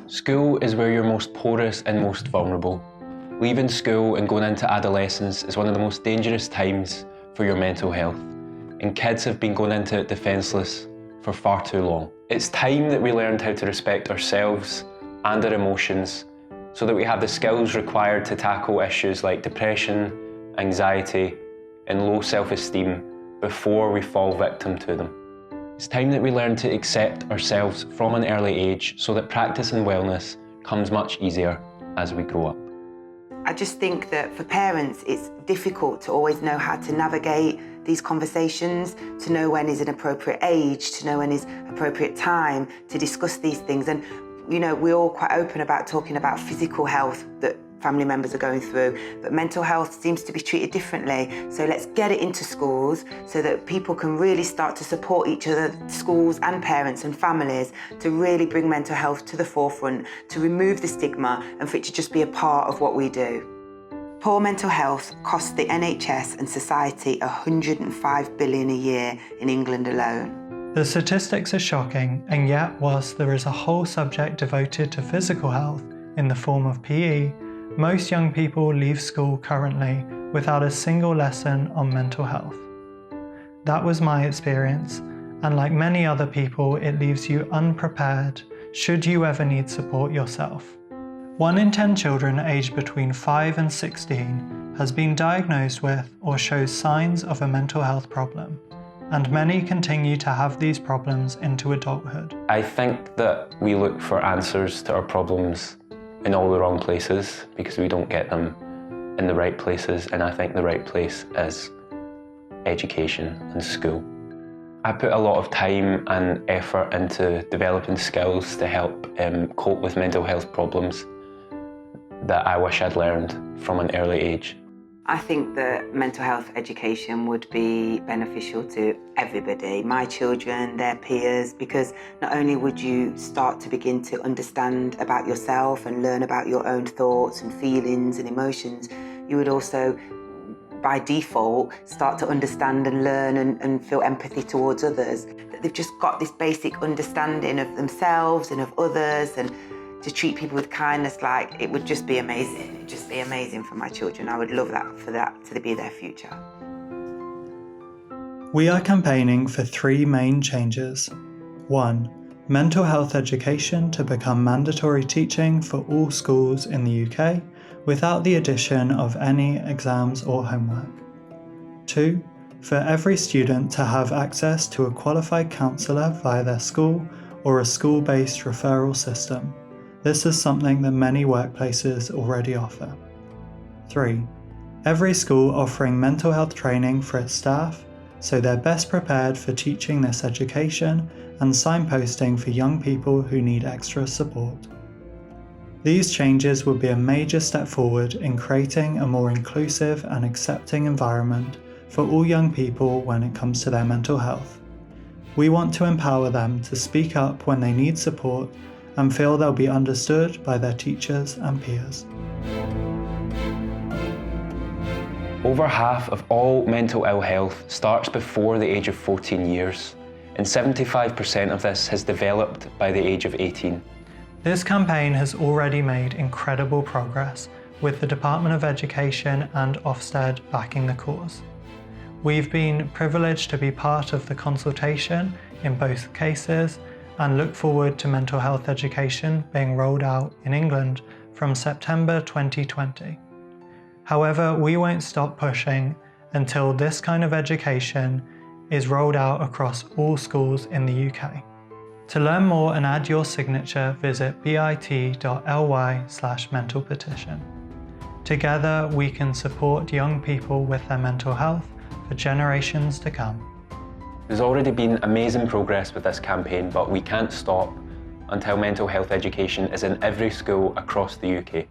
School is where you're most porous and most vulnerable. Leaving school and going into adolescence is one of the most dangerous times for your mental health, and kids have been going into it defenceless for far too long. It's time that we learned how to respect ourselves and our emotions so that we have the skills required to tackle issues like depression, anxiety, and low self-esteem before we fall victim to them. It's time that we learn to accept ourselves from an early age so that practice and wellness comes much easier as we grow up. I just think that for parents, it's difficult to always know how to navigate these conversations, to know when is an appropriate age, to know when is appropriate time to discuss these things. And, you know, we're all quite open about talking about physical health that family members are going through, but mental health seems to be treated differently. So let's get it into schools so that people can really start to support each other, schools and parents and families, to really bring mental health to the forefront, to remove the stigma and for it to just be a part of what we do. Poor mental health costs the NHS and society £105 billion a year in England alone. The statistics are shocking, and yet whilst there is a whole subject devoted to physical health in the form of PE, most young people leave school currently without a single lesson on mental health. That was my experience, and like many other people, it leaves you unprepared should you ever need support yourself. 1 in 10 children aged between 5 and 16 has been diagnosed with or shows signs of a mental health problem, and many continue to have these problems into adulthood. I think that we look for answers to our problems in all the wrong places because we don't get them in the right places, and I think the right place is education and school. I put a lot of time and effort into developing skills to help cope with mental health problems that I wish I'd learned from an early age. I think that mental health education would be beneficial to everybody, my children, their peers, because not only would you start to begin to understand about yourself and learn about your own thoughts and feelings and emotions, you would also, by default, start to understand and learn and feel empathy towards others. That they've just got this basic understanding of themselves and of others, and to treat people with kindness, like, it would just be amazing. It'd just be amazing for my children. I would love that for that to be their future. We are campaigning for 3 main changes. 1. Mental health education to become mandatory teaching for all schools in the UK without the addition of any exams or homework. 2. For every student to have access to a qualified counsellor via their school or a school-based referral system. This is something that many workplaces already offer. 3. Every school offering mental health training for its staff, so they're best prepared for teaching this education and signposting for young people who need extra support. These changes would be a major step forward in creating a more inclusive and accepting environment for all young people when it comes to their mental health. We want to empower them to speak up when they need support and feel they'll be understood by their teachers and peers. Over half of all mental ill health starts before the age of 14 years, and 75% of this has developed by the age of 18. This campaign has already made incredible progress, with the Department of Education and Ofsted backing the cause. We've been privileged to be part of the consultation in both cases, and look forward to mental health education being rolled out in England from September 2020. However, we won't stop pushing until this kind of education is rolled out across all schools in the UK. To learn more and add your signature, visit bit.ly/mentalpetition. Together, we can support young people with their mental health for generations to come. There's already been amazing progress with this campaign, but we can't stop until mental health education is in every school across the UK.